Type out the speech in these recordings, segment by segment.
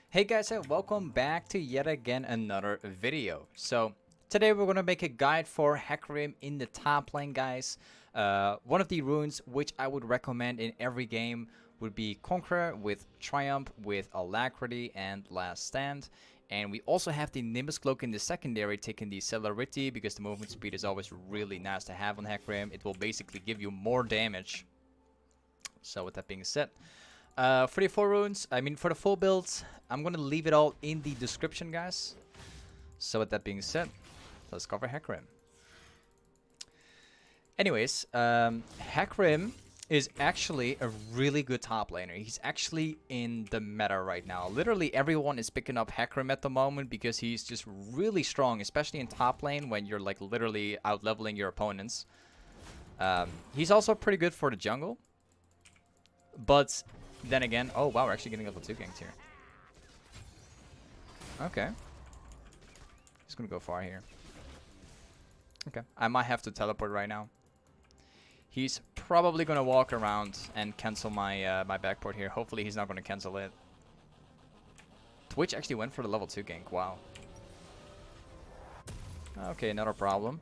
Hey guys, and welcome back to yet again another video. So today we're gonna make a guide for Hecarim in the top lane, guys. One of the runes which I would recommend in every game would be Conqueror with Triumph, with Alacrity, and Last Stand. And we also have the Nimbus Cloak in the secondary, taking the celerity because the movement speed is always really nice to have on Hecarim. It will basically give you more damage. So with that being said, for the full runes, for the full builds, I'm gonna leave it all in the description, guys. So with that being said, let's cover Hecarim. Anyways, Hecarim is actually a really good top laner. He's actually in the meta right now. Literally everyone is picking up Hecarim at the moment because he's just really strong, especially in top lane when you're like literally out leveling your opponents. He's also pretty good for the jungle. But then again, oh wow, we're actually getting level 2 ganked here. Okay. He's gonna go far here. Okay, I might have to teleport right now. He's probably gonna walk around and cancel my my backport here. Hopefully he's not gonna cancel it. Twitch actually went for the level 2 gank, wow. Okay, another problem.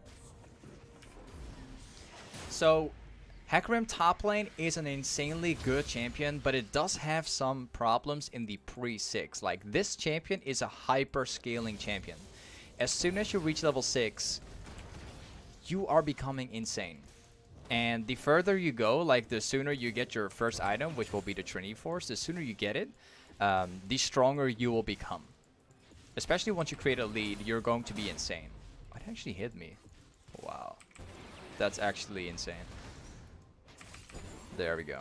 So Hecarim top lane is an insanely good champion, but it does have some problems in the pre-6. Like, this champion is a hyper-scaling champion. As soon as you reach level 6, you are becoming insane. And the further you go, like the sooner you get your first item, which will be the Trinity Force, the sooner you get it, the stronger you will become. Especially once you create a lead, you're going to be insane. It actually hit me. Wow. That's actually insane. There we go.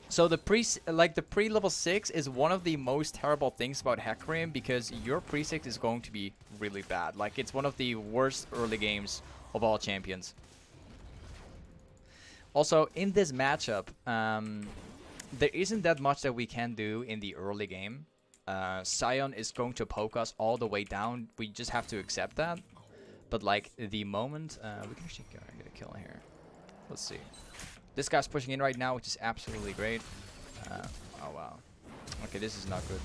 So the pre-level 6 is one of the most terrible things about Hecarim because your pre-6 is going to be really bad. Like, it's one of the worst early games of all champions. Also, in this matchup, there isn't that much that we can do in the early game. Sion is going to poke us all the way down. We just have to accept that. But like the moment, we can actually get a kill here. Let's see. This guy's pushing in right now, which is absolutely great. Oh, wow. Okay, this is not good.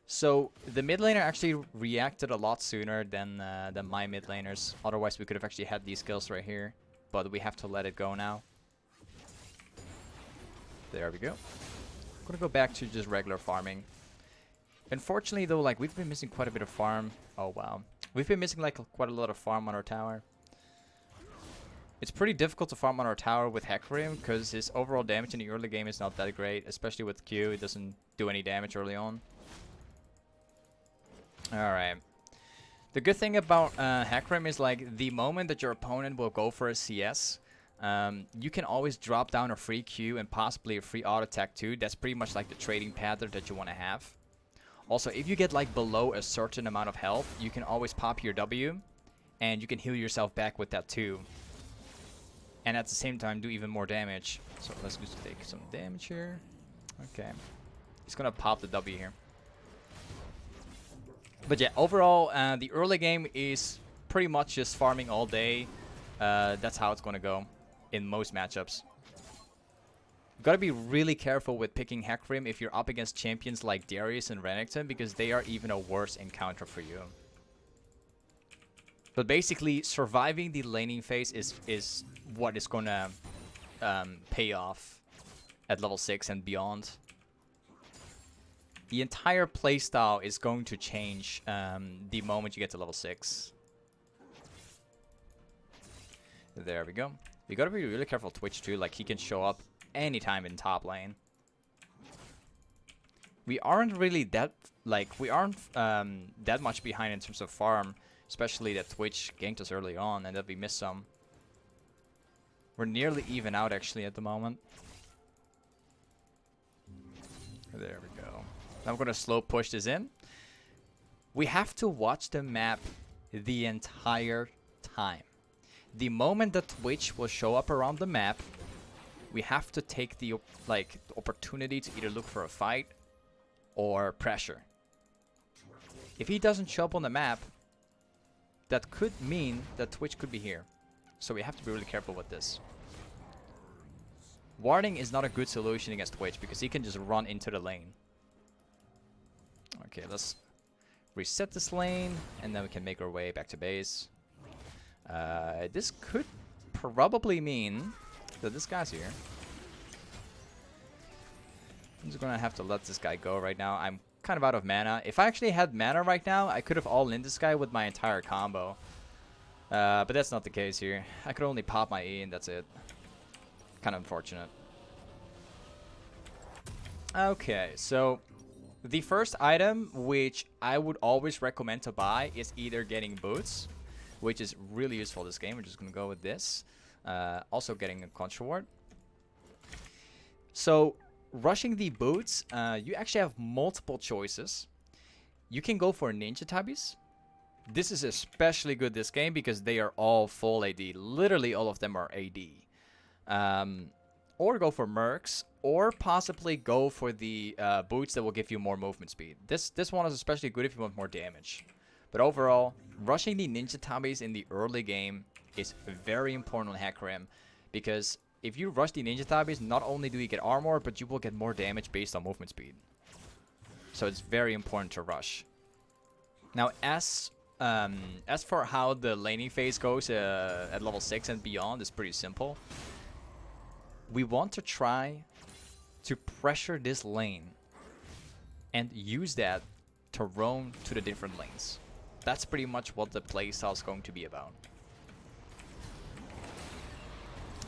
So, the mid laner actually reacted a lot sooner than my mid laners. Otherwise, we could have actually had these kills right here. But we have to let it go now. There we go. I'm gonna go back to just regular farming. Unfortunately, though, like, we've been missing quite a bit of farm. Oh, wow. We've been missing, like, quite a lot of farm on our tower. It's pretty difficult to farm on our tower with Hecarim because his overall damage in the early game is not that great, especially with Q. It doesn't do any damage early on. Alright. The good thing about Hecarim is like the moment that your opponent will go for a CS, you can always drop down a free Q and possibly a free auto attack too. That's pretty much like the trading pattern that you want to have. Also, if you get like below a certain amount of health, you can always pop your W and you can heal yourself back with that too. And at the same time do even more damage. So let's just take some damage here. Okay. He's gonna pop the W here. But yeah, overall, the early game is pretty much just farming all day. That's how it's gonna go in most matchups. Gotta be really careful with picking Hecarim if you're up against champions like Darius and Renekton, because they are even a worse encounter for you. But basically, surviving the laning phase is what is gonna pay off at level 6 and beyond. The entire playstyle is going to change the moment you get to level 6. There we go. You gotta be really careful Twitch too, like he can show up anytime in top lane. We aren't really that, like, that much behind in terms of farm. Especially that Twitch ganked us early on and that we missed some. We're nearly even out actually at the moment. There we go. I'm going to slow push this in. We have to watch the map the entire time. The moment that Twitch will show up around the map, we have to take the opportunity to either look for a fight or pressure. If he doesn't show up on the map, that could mean that Twitch could be here. So we have to be really careful with this. Warding is not a good solution against Twitch because he can just run into the lane. Okay, let's reset this lane, and then we can make our way back to base. This could probably mean that this guy's here. I'm just gonna have to let this guy go right now. I'm kind of out of mana. If I actually had mana right now, I could have all-in this guy with my entire combo. But that's not the case here. I could only pop my E and that's it. Kind of unfortunate. Okay, so the first item which I would always recommend to buy is either getting boots, which is really useful this game. We're just gonna go with this. Also getting a conch reward. So rushing the boots, you actually have multiple choices. You can go for ninja tabis. This is especially good this game because they are all full AD. Literally all of them are AD. Or go for mercs, or possibly go for the boots that will give you more movement speed. This one is especially good if you want more damage. But overall, rushing the ninja tabis in the early game is very important on Hecarim, because if you rush the ninja tabis, not only do you get armor, but you will get more damage based on movement speed. So it's very important to rush. Now, as for how the laning phase goes at level 6 and beyond, it's pretty simple. We want to try to pressure this lane and use that to roam to the different lanes. That's pretty much what the playstyle is going to be about.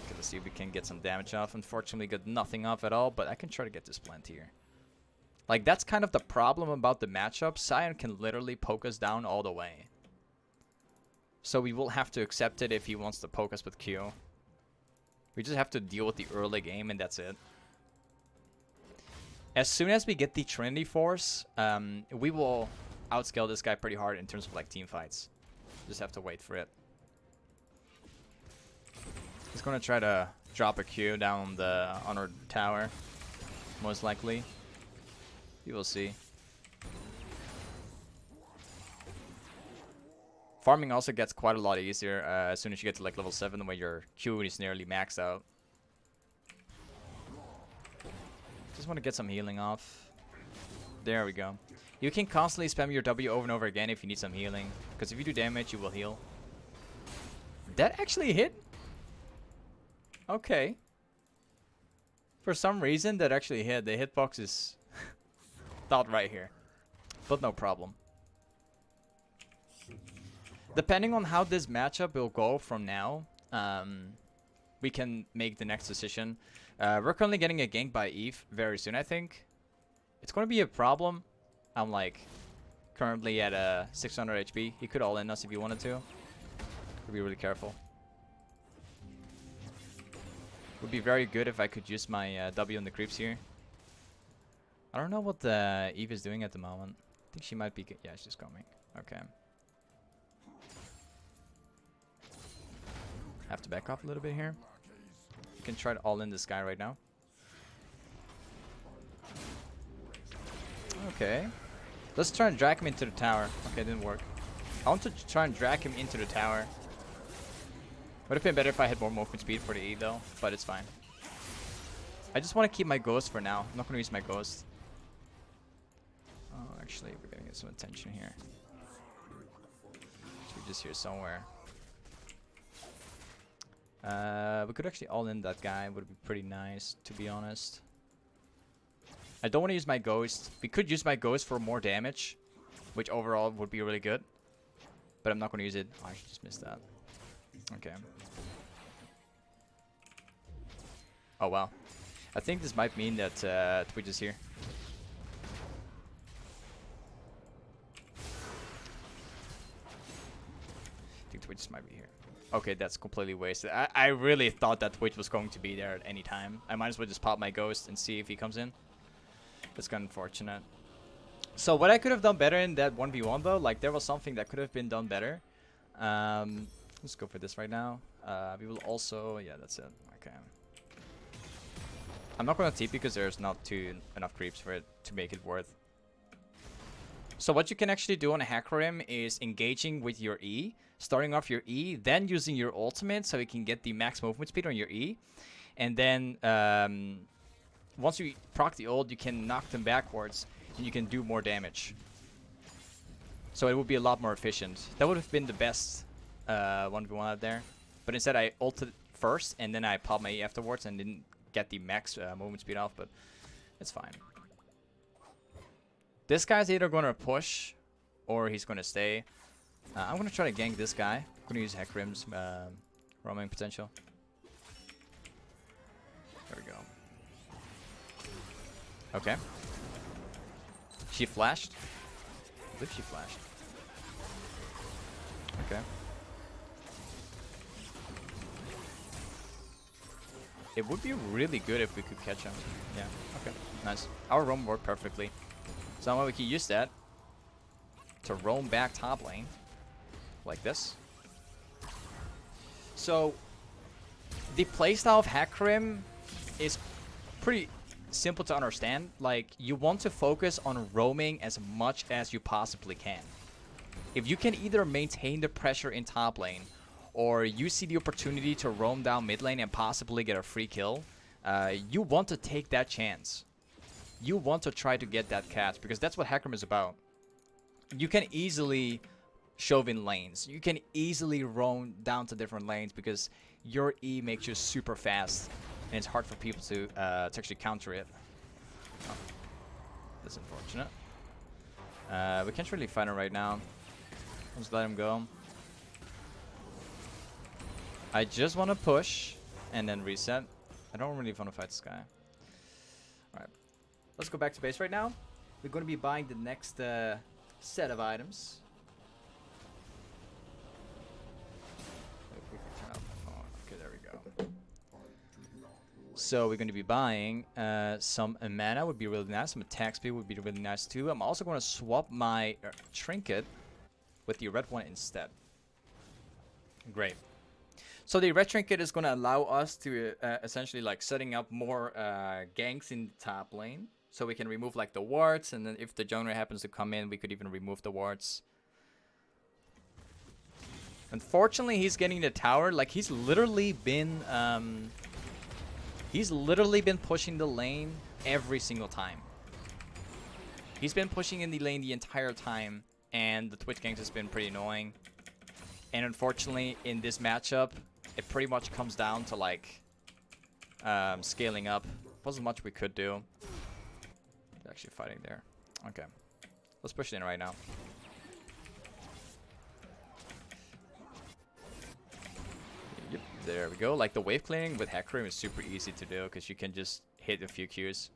Okay, let's see if we can get some damage off. Unfortunately, got nothing off at all, but I can try to get this plant here. Like, that's kind of the problem about the matchup. Sion can literally poke us down all the way. So we will have to accept it if he wants to poke us with Q. We just have to deal with the early game, and that's it. As soon as we get the Trinity Force, we will outscale this guy pretty hard in terms of like team fights. Just have to wait for it. He's gonna try to drop a Q down on our tower, most likely. We will see. Farming also gets quite a lot easier as soon as you get to like level 7 where your Q is nearly maxed out. Just want to get some healing off. There we go. You can constantly spam your W over and over again if you need some healing, because if you do damage, you will heal. That actually hit? Okay. For some reason, that actually hit. The hitbox is not right here. But no problem. Depending on how this matchup will go from now, we can make the next decision. We're currently getting a gank by Eve very soon, I think. It's going to be a problem. I'm like currently at 600 HP. He could all-in us if he wanted to. Could be really careful. Would be very good if I could use my W on the creeps here. I don't know what Eve is doing at the moment. I think she might be... Yeah, she's coming. Okay. Have to back off a little bit here. You can try to all-in this guy right now. Okay. Let's try and drag him into the tower. Okay, it didn't work. I want to try and drag him into the tower. Would have been better if I had more movement speed for the E though, but it's fine. I just want to keep my ghost for now. I'm not going to use my ghost. Oh, actually, we're going to get some attention here. Should be just here somewhere. We could actually all-in that guy. Would be pretty nice, to be honest. I don't want to use my ghost. We could use my ghost for more damage, which overall would be really good. But I'm not going to use it. Oh, I should just miss that. Okay. Oh, wow. I think this might mean that Twitch is here. I think Twitch might be here. Okay, that's completely wasted. I really thought that Twitch was going to be there at any time. I might as well just pop my ghost and see if he comes in. That's kind of unfortunate. So what I could have done better in that 1v1 though, like there was something that could have been done better. Let's go for this right now. We will also... Yeah, that's it. Okay. I'm not going to TP because there's not enough creeps for it to make it worth. So what you can actually do on a Hecarim is engaging with your E, starting off your E, then using your ultimate so you can get the max movement speed on your E. and then once you proc the ult, you can knock them backwards, and you can do more damage. So it would be a lot more efficient. That would have been the best 1v1 out there. But instead I ulted first, and then I popped my E afterwards, and didn't get the max movement speed off, but it's fine. This guy's either going to push, or he's going to stay. I'm going to try to gank this guy. I'm going to use Hecarim's roaming potential. There we go. Okay. She flashed. I believe she flashed. Okay. It would be really good if we could catch him. Yeah, okay. Nice. Our roam worked perfectly. So now we can use that to roam back top lane. Like this. So, the playstyle of Hecarim is pretty simple to understand. Like, you want to focus on roaming as much as you possibly can. If you can either maintain the pressure in top lane, or you see the opportunity to roam down mid lane and possibly get a free kill, you want to take that chance. You want to try to get that catch, because that's what Hecarim is about. You can easily shove in lanes. You can easily roam down to different lanes because your E makes you super fast, and it's hard for people to actually counter it. Oh, that's unfortunate. We can't really fight him right now. Let's let him go. I just want to push and then reset. I don't really want to fight this guy. Alright. Let's go back to base right now. We're going to be buying the next set of items. Okay, there we go. So we're going to be buying some mana would be really nice. Some attack speed would be really nice too. I'm also going to swap my trinket with the red one instead. Great. So the red trinket is going to allow us to essentially like setting up more ganks in the top lane. So we can remove like the wards, and then if the jungler happens to come in, we could even remove the wards. Unfortunately, he's getting the tower. Like, he's literally been pushing the lane every single time. He's been pushing in the lane the entire time, and the Twitch ganks has been pretty annoying. And unfortunately, in this matchup, it pretty much comes down to like scaling up. Wasn't much we could do. They're actually fighting there. Okay, let's push it in right now. Yep, there we go. Like, the wave clearing with Hecarim is super easy to do because you can just hit a few Qs.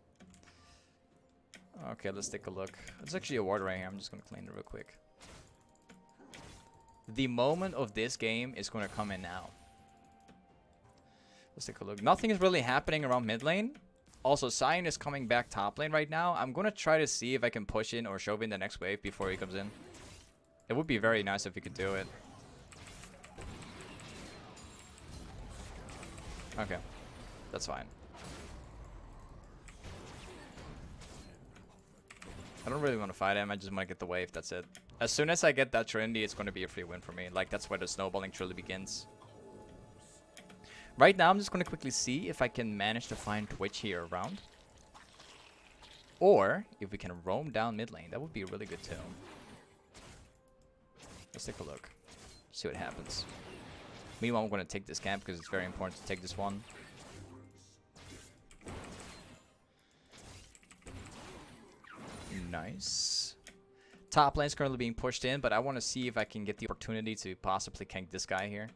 Okay, let's take a look. There's actually a ward right here. I'm just gonna clean it real quick. The moment of this game is going to come in now. Let's take a look. Nothing is really happening around mid lane. Also, Sion is coming back top lane right now. I'm going to try to see if I can push in or shove in the next wave before he comes in. It would be very nice if we could do it. Okay. That's fine. I don't really want to fight him. I just want to get the wave. That's it. As soon as I get that Trinity, it's going to be a free win for me. Like, that's where the snowballing truly begins. Right now, I'm just going to quickly see if I can manage to find Twitch here around. Or, if we can roam down mid lane. That would be really good too. Let's take a look. See what happens. Meanwhile, I'm going to take this camp because it's very important to take this one. Nice. Top lane is currently being pushed in, but I want to see if I can get the opportunity to possibly gank this guy here.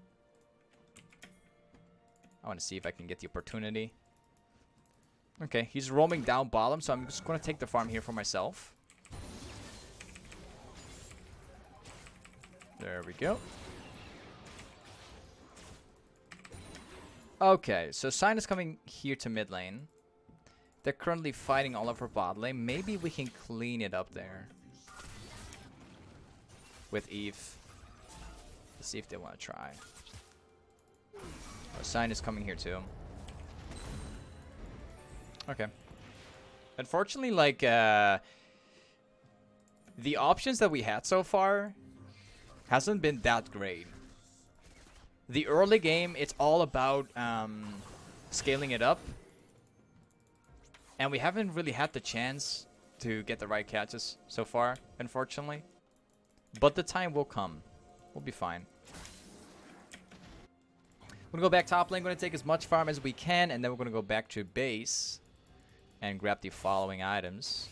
I want to see if I can get the opportunity. Okay, he's roaming down bottom, so I'm just going to take the farm here for myself. There we go. Okay, so Sion is coming here to mid lane. They're currently fighting all over bot lane. Maybe we can clean it up there. With Eve. Let's see if they want to try. Oh, Sion is coming here too. Okay. Unfortunately, like, the options that we had so far hasn't been that great. The early game, it's all about scaling it up. And we haven't really had the chance to get the right catches so far, unfortunately. But the time will come. We'll be fine. We're going to go back top lane. We're going to take as much farm as we can. And then we're going to go back to base and grab the following items.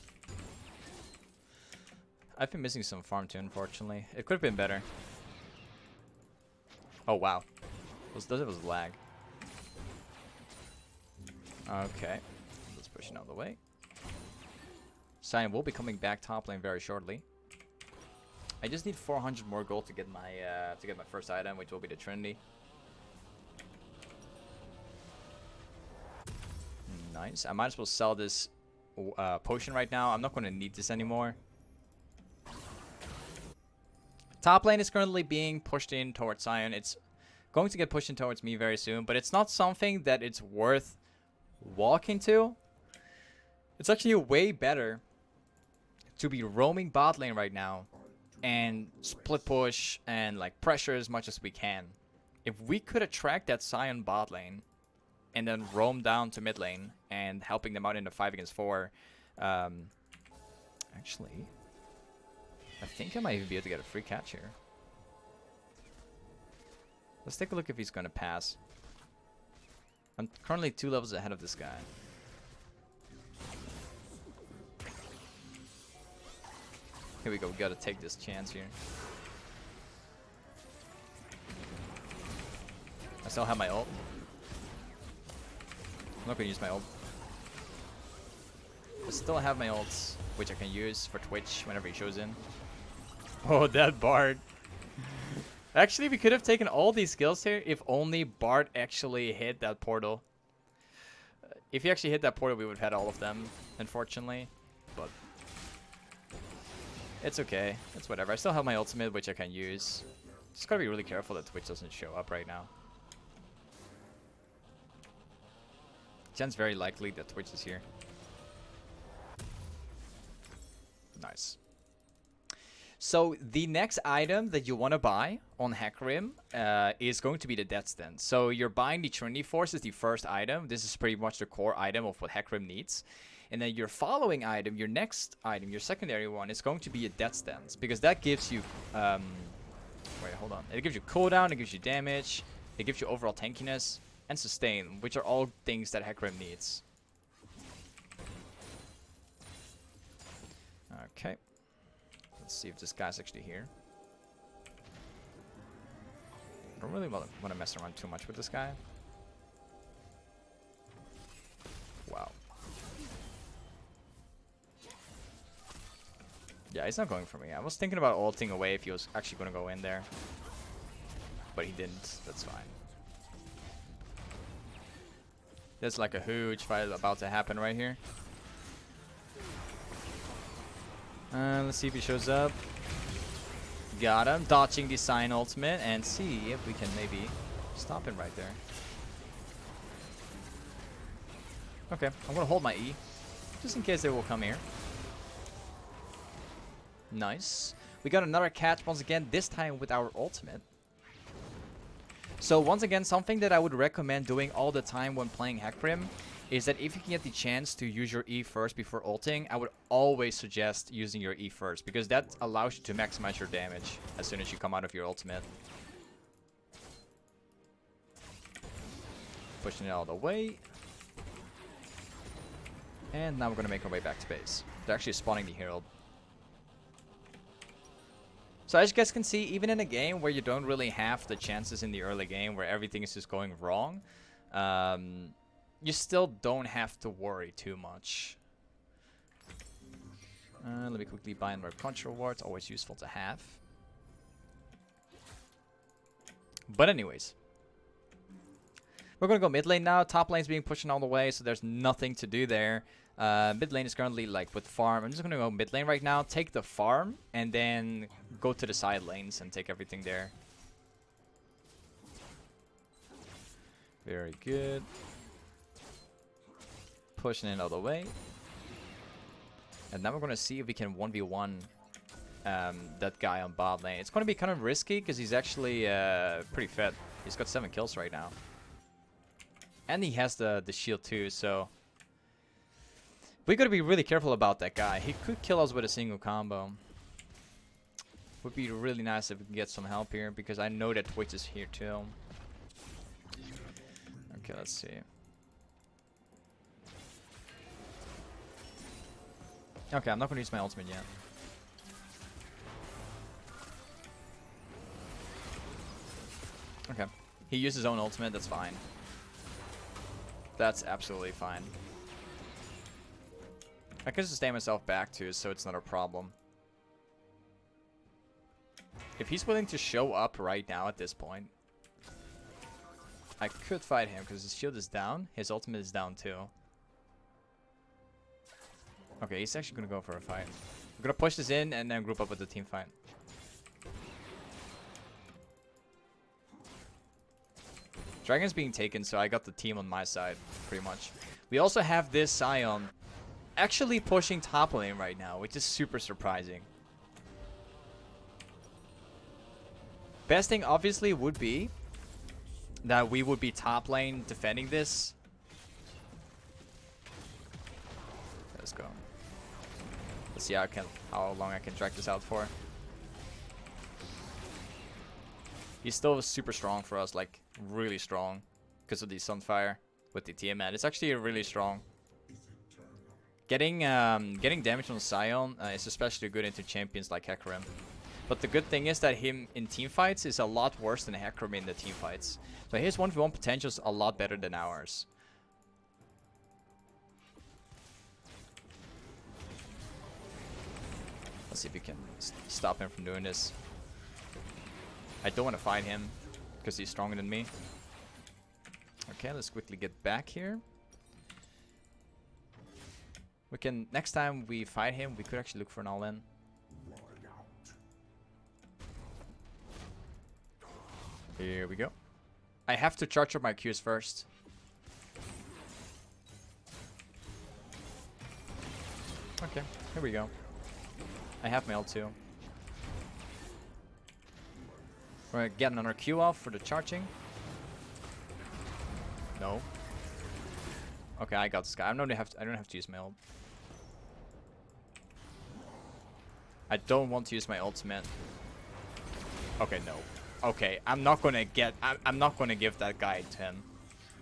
I've been missing some farm too, unfortunately. It could have been better. Oh, wow. It was lag. Okay. Let's push it out of the way. Sion will be coming back top lane very shortly. I just need 400 more gold to get my first item, which will be the Trinity. Nice. I might as well sell this potion right now. I'm not going to need this anymore. Top lane is currently being pushed in towards Sion. It's going to get pushed in towards me very soon, but it's not something that it's worth walking to. It's actually way better to be roaming bot lane right now and split push and like pressure as much as we can. If we could attract that Sion bot lane and then roam down to mid lane and helping them out in the 5 against 4, actually, I think I might even be able to get a free catch here. Let's take a look if he's going to pass. I'm currently 2 levels ahead of this guy. Here we go. We got to take this chance here. I still have my ult. I'm not going to use my ult. I still have my ults, which I can use for Twitch whenever he shows in. Oh, that Bard. Actually, we could have taken all these kills here if only Bard actually hit that portal. If he actually hit that portal, we would have had all of them, unfortunately. But it's okay. It's whatever. I still have my ultimate, which I can use. Just gotta be really careful that Twitch doesn't show up right now. It's very likely that Twitch is here. Nice. So the next item that you want to buy on Hecarim is going to be the Death Stand. So you're buying the Trinity Force as the first item. This is pretty much the core item of what Hecarim needs. And then your following item, your next item, your secondary one, is going to be a Death Stand. Because that gives you... wait, hold on. It gives you cooldown, it gives you damage, it gives you overall tankiness, and sustain, which are all things that Hecarim needs. Okay. Let's see if this guy's actually here. I don't really want to mess around too much with this guy. Wow. Yeah, he's not going for me. I was thinking about ulting away if he was actually going to go in there. But he didn't. That's fine. There's like a huge fight about to happen right here. Let's see if he shows up. Got him. Dodging the Sion ultimate and see if we can maybe stop him right there. Okay, I'm going to hold my E. Just in case they will come here. Nice. We got another catch once again, this time with our ultimate. So once again, something that I would recommend doing all the time when playing Hecarim is that if you can get the chance to use your E first before ulting, I would always suggest using your E first, because that allows you to maximize your damage as soon as you come out of your ultimate. Pushing it all the way. And now we're going to make our way back to base. They're actually spawning the Herald. So as you guys can see, even in a game where you don't really have the chances in the early game, where everything is just going wrong, you still don't have to worry too much. Let me quickly buy more punch rewards, always useful to have. But anyways, we're going to go mid lane now. Top lane's being pushed all the way, so there's nothing to do there. Mid lane is currently like with farm. I'm just going to go mid lane right now, take the farm, and then go to the side lanes and take everything there. Very good. Pushing it all the way. And now we're going to see if we can 1v1 that guy on bot lane. It's going to be kind of risky because he's actually pretty fed. He's got 7 kills right now. And he has the shield too, so we gotta be really careful about that guy. He could kill us with a single combo. Would be really nice if we can get some help here, because I know that Twitch is here too. Okay, let's see. Okay, I'm not gonna use my ultimate yet. Okay. He used his own ultimate, that's fine. That's absolutely fine. I can sustain myself back too, so it's not a problem. If he's willing to show up right now at this point, I could fight him because his shield is down. His ultimate is down too. Okay, he's actually going to go for a fight. I'm going to push this in and then group up with the team fight. Dragon's being taken, so I got the team on my side, pretty much. We also have this Scion actually pushing top lane right now, which is super surprising. Best thing obviously would be that we would be top lane defending this. Let's go. Let's see how long I can drag this out for. He's still super strong for us, like really strong, because of the Sunfire with the TMN. It's actually really strong. Getting damage on Scion is especially good into champions like Hecarim. But the good thing is that him in teamfights is a lot worse than Hecarim in the teamfights. So his 1v1 potential is a lot better than ours. Let's see if we can stop him from doing this. I don't want to fight him because he's stronger than me. Okay, let's quickly get back here. We can, next time we fight him, we could actually look for an all-in. Here we go. I have to charge up my Qs first. Okay, here we go. I have my L2. We're gonna get another Q off for the charging. No. Okay, I got this guy. I don't have to use my ult. I don't want to use my ultimate. Okay, no. Okay, I'm not gonna give that guy to him.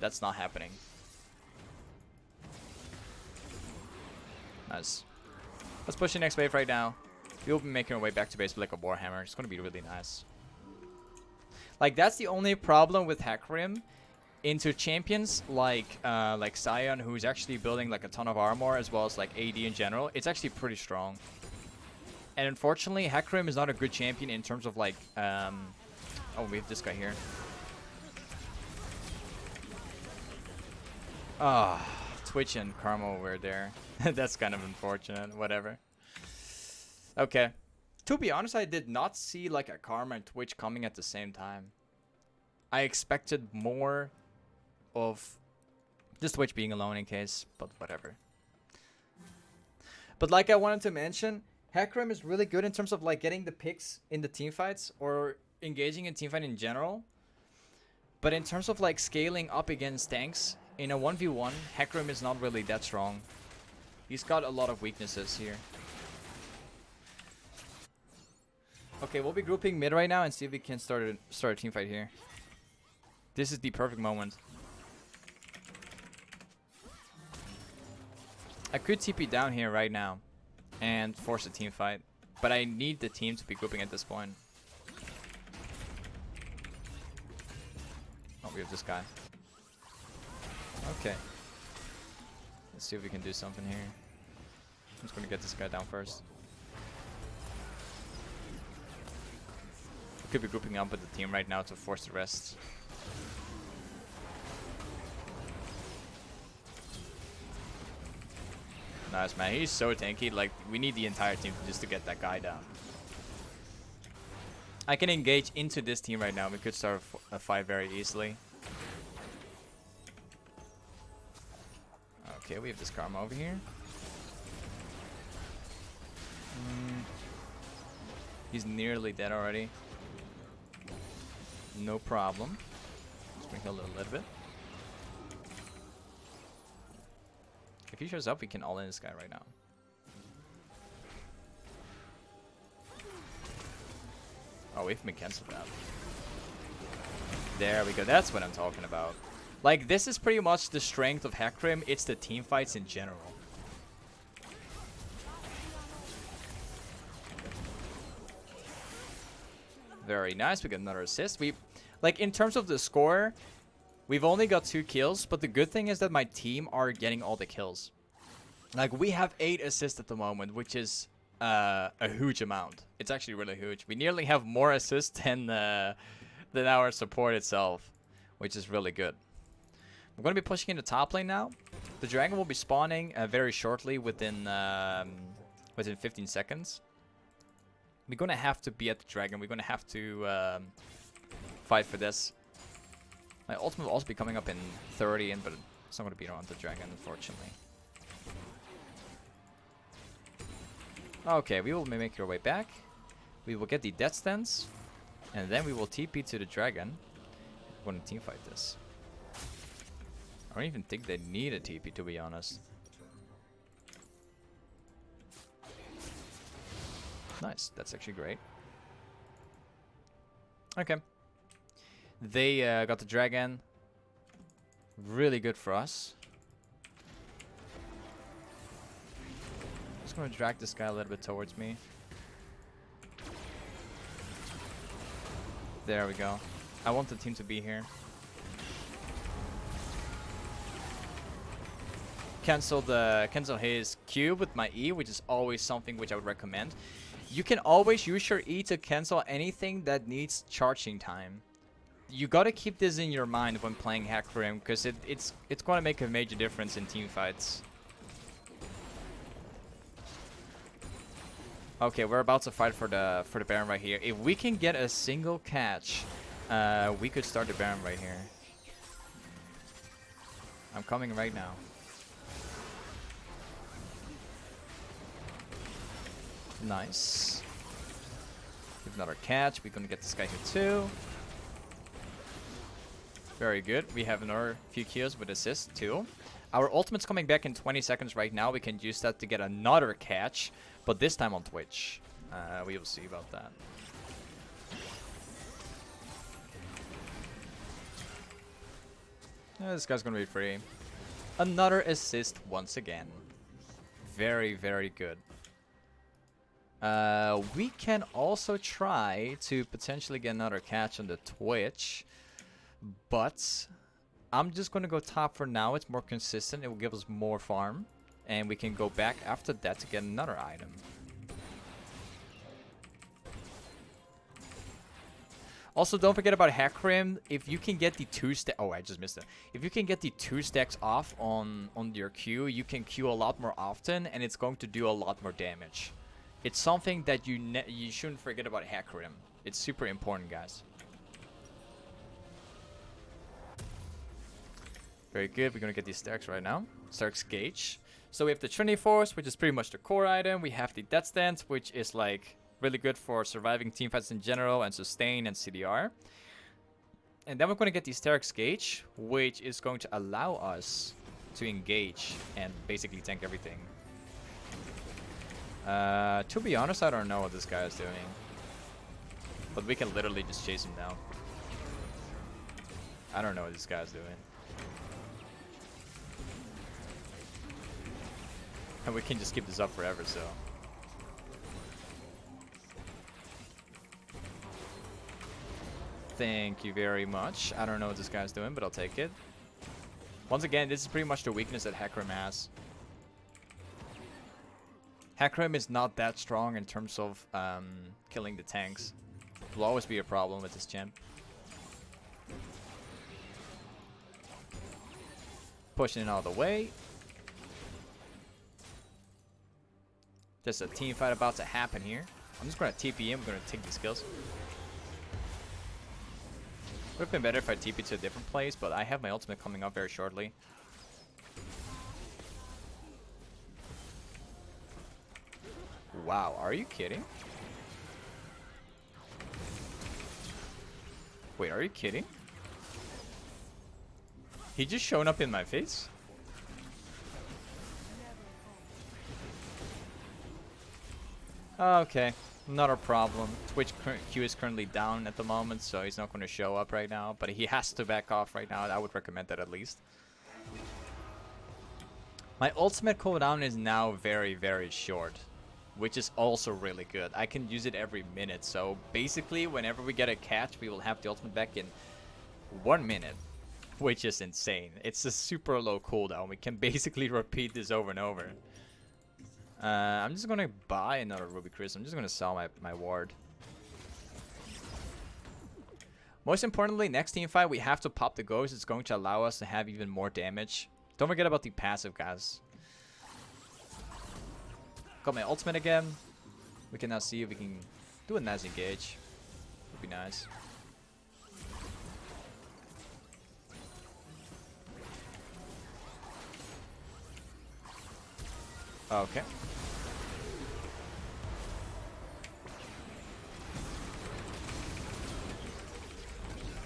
That's not happening. Nice. Let's push the next wave right now. We'll be making our way back to base with like a Warhammer. It's gonna be really nice. Like, that's the only problem with Hecarim into champions like Scion, who's actually building like a ton of armor, as well as like AD in general. It's actually pretty strong. And unfortunately, Hecarim is not a good champion in terms of like oh, we have this guy here. Ah, Twitch and Karma were there. That's kind of unfortunate. Whatever. Okay. To be honest, I did not see like a Karma and Twitch coming at the same time. I expected more of just Twitch being alone in case, but whatever. But like I wanted to mention, Hecarim is really good in terms of like getting the picks in the team fights or engaging in teamfight in general. But in terms of like scaling up against tanks in a 1v1, Hecarim is not really that strong. He's got a lot of weaknesses here. Okay, we'll be grouping mid right now and see if we can start a team fight here. This is the perfect moment. I could TP down here right now and force a team fight, but I need the team to be grouping at this point. Oh, we have this guy. Okay. Let's see if we can do something here. I'm just gonna get this guy down first. We could be grouping up with the team right now to force the rest. Nice, man. He's so tanky. Like, we need the entire team just to get that guy down. I can engage into this team right now. We could start a fight very easily. Okay, we have this Karma over here. He's nearly dead already. No problem. Let's bring heal a little bit. If he shows up, we can all in this guy right now. Oh, we can cancel that. There we go. That's what I'm talking about. Like, this is pretty much the strength of Hecarim. It's the team fights in general. Very nice. We got another assist. Like, in terms of the score, we've only got 2 kills. But the good thing is that my team are getting all the kills. Like, we have 8 assists at the moment, which is a huge amount. It's actually really huge. We nearly have more assists than our support itself, which is really good. We're going to be pushing into top lane now. The dragon will be spawning very shortly within 15 seconds. We're going to have to be at the dragon. We're going to have to fight for this. My ultimate will also be coming up in 30, but it's not going to be around the dragon, unfortunately. Okay, we will make our way back. We will get the death stance. And then we will TP to the dragon. We're going to team fight this. I don't even think they need a TP, to be honest. Nice. That's actually great. Okay. They got the dragon. Really good for us. Just going to drag this guy a little bit towards me. There we go. I want the team to be here. Cancel his Q with my E, which is always something which I would recommend. You can always use your E to cancel anything that needs charging time. You gotta keep this in your mind when playing Hecarim, because it's gonna make a major difference in team fights. Okay, we're about to fight for the Baron right here. If we can get a single catch, we could start the Baron right here. I'm coming right now. Nice. Give another catch. We're gonna get this guy here too. Very good. We have another few kills with assist too. Our ultimate's coming back in 20 seconds right now. We can use that to get another catch, but this time on Twitch. We will see about that. This guy's gonna be free. Another assist once again. Very, very good. We can also try to potentially get another catch on the Twitch, but I'm just going to go top for now. It's more consistent. It will give us more farm, and we can go back after that to get another item. Also, don't forget about Hecarim. If you can get the 2 stacks... Oh, I just missed it. If you can get the 2 stacks off on your Q, you can Q a lot more often, and it's going to do a lot more damage. It's something that you shouldn't forget about Hecarim. It's super important, guys. Very good. We're going to get these steraks right now. Steraks gage. So we have the Trinity Force, which is pretty much the core item. We have the Death Stance, which is like really good for surviving teamfights in general and sustain and CDR. And then we're going to get the steraks gage, which is going to allow us to engage and basically tank everything. To be honest, I don't know what this guy is doing. But we can literally just chase him down. I don't know what this guy's doing. And we can just keep this up forever, so. Thank you very much. I don't know what this guy's doing, but I'll take it. Once again, this is pretty much the weakness that Hecarim has. Hecarim is not that strong in terms of killing the tanks. It will always be a problem with this champ. Pushing it out of the way. There's a team fight about to happen here. I'm just going to TP in. We're going to take these kills. Would have been better if I TP to a different place, but I have my ultimate coming up very shortly. Wow, are you kidding? Wait, are you kidding? He just shown up in my face? Okay, not a problem. Twitch Q is currently down at the moment, so he's not going to show up right now. But he has to back off right now. I would recommend that at least. My ultimate cooldown is now very, very short, which is also really good. I can use it every minute. So basically, whenever we get a catch, we will have the ultimate back in 1 minute, which is insane. It's a super low cooldown. We can basically repeat this over and over. I'm just gonna buy another Ruby Crystal. I'm just gonna sell my ward. Most importantly, next team fight, we have to pop the ghost. It's going to allow us to have even more damage. Don't forget about the passive, guys. Got my ultimate again. We can now see if we can do a nice engage. Would be nice. Okay.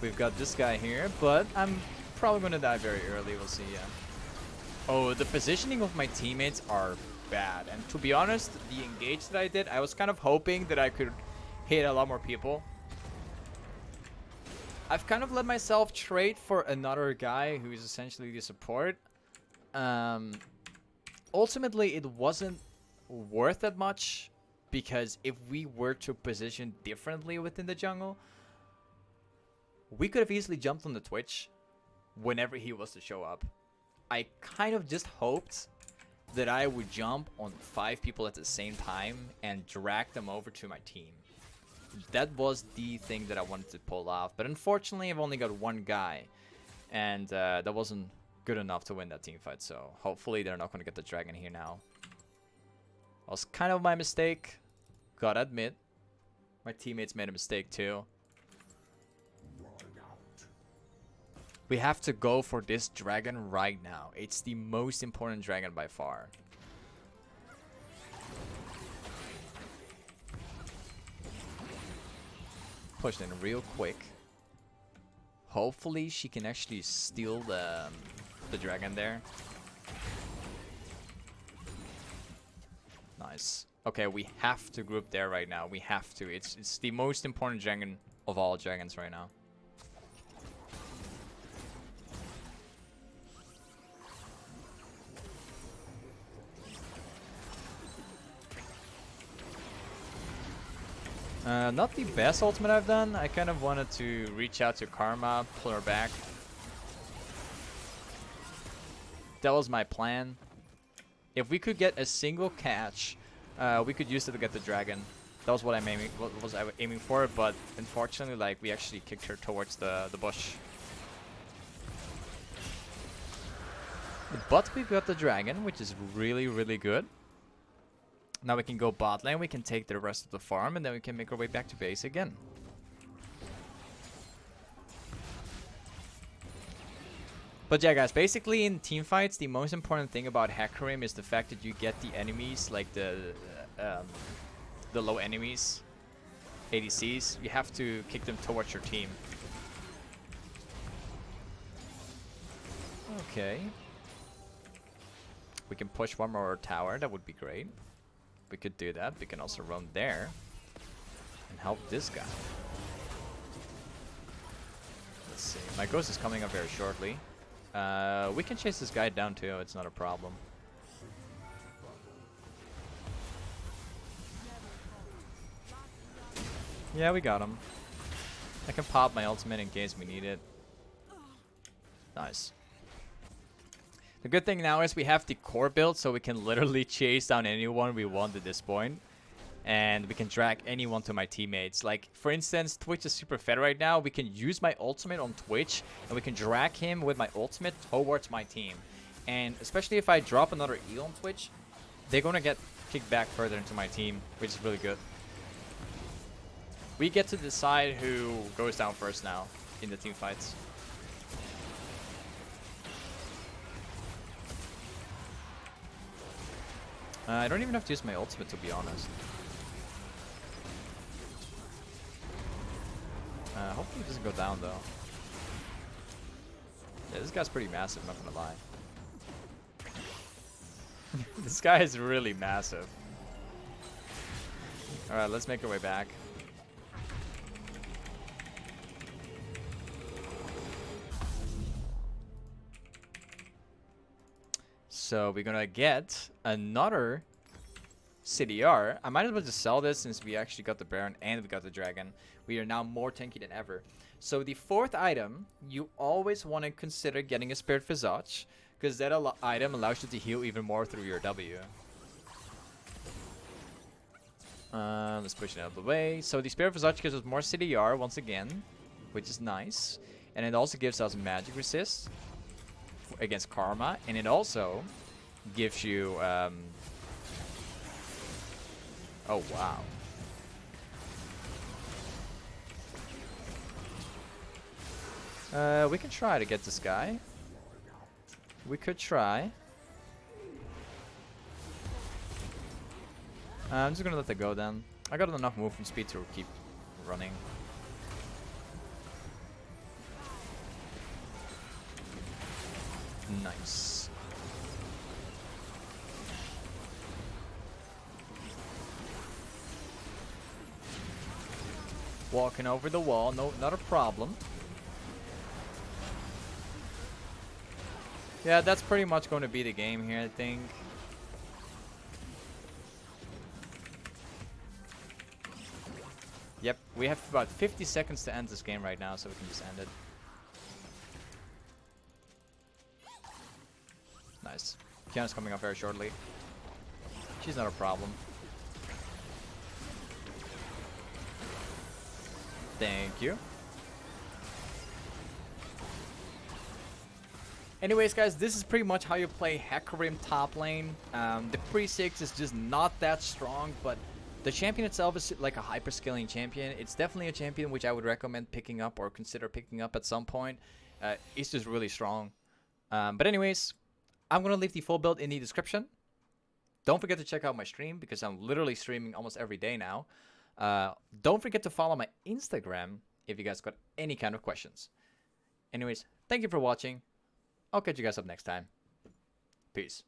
We've got this guy here, but I'm probably going to die very early. We'll see, yeah. Oh, the positioning of my teammates are bad. And to be honest, the engage that I did, I was kind of hoping that I could hit a lot more people. I've kind of let myself trade for another guy who is essentially the support. Ultimately, it wasn't worth that much, because if we were to position differently within the jungle, we could have easily jumped on the Twitch whenever he was to show up. I kind of just hoped that I would jump on 5 people at the same time and drag them over to my team. That was the thing that I wanted to pull off. But unfortunately, I've only got one guy. And that wasn't good enough to win that team fight. So hopefully they're not going to get the dragon here now. That was kind of my mistake. Gotta admit. My teammates made a mistake too. We have to go for this dragon right now. It's the most important dragon by far. Push in real quick. Hopefully she can actually steal the dragon there. Nice. Okay, we have to group there right now. We have to. It's the most important dragon of all dragons right now. Not the best ultimate I've done. I kind of wanted to reach out to Karma, pull her back. That was my plan. If we could get a single catch, we could use it to get the dragon. That was what I was aiming for, but unfortunately, like, we actually kicked her towards the bush. But we've got the dragon, which is really, really good. Now we can go bot lane, we can take the rest of the farm, and then we can make our way back to base again. But yeah, guys, basically in team fights, the most important thing about Hecarim is the fact that you get the enemies, like the low enemies, ADCs. You have to kick them towards your team. Okay. We can push one more tower, that would be great. We could do that. We can also run there and help this guy. Let's see. My ghost is coming up very shortly. We can chase this guy down too. It's not a problem. Yeah, we got him. I can pop my ultimate in case we need it. Nice. The good thing now is we have the core build, so we can literally chase down anyone we want at this point. And we can drag anyone to my teammates. Like, for instance, Twitch is super fed right now. We can use my ultimate on Twitch, and we can drag him with my ultimate towards my team. And especially if I drop another E on Twitch, they're going to get kicked back further into my team, which is really good. We get to decide who goes down first now in the team fights. I don't even have to use my ultimate, to be honest. Hopefully it doesn't go down, though. Yeah, this guy's pretty massive, not gonna lie. This guy is really massive. Alright, let's make our way back. So we're gonna get another CDR. I might as well just sell this since we actually got the Baron and we got the Dragon. We are now more tanky than ever. So the fourth item, you always want to consider getting a Spirit Visage, because that item allows you to heal even more through your W. Let's push it out of the way. So the Spirit Visage gives us more CDR once again, which is nice. And it also gives us magic resist against Karma. And it also gives you... oh, wow. We can try to get this guy. We could try. I'm just gonna let that go then. I got enough movement speed to keep running. Nice. Walking over the wall, no, not a problem. Yeah, that's pretty much going to be the game here, I think. Yep, we have about 50 seconds to end this game right now, so we can just end it. Nice. Kiana's coming up very shortly. She's not a problem. Thank you. Anyways, guys, this is pretty much how you play Hecarim top lane. The pre-6 is just not that strong, but the champion itself is like a hyper-scaling champion. It's definitely a champion which I would recommend picking up or consider picking up at some point. It's just really strong. But anyways, I'm going to leave the full build in the description. Don't forget to check out my stream because I'm literally streaming almost every day now. Don't forget to follow my Instagram if you guys got any kind of questions. Anyways, thank you for watching. I'll catch you guys up next time. Peace.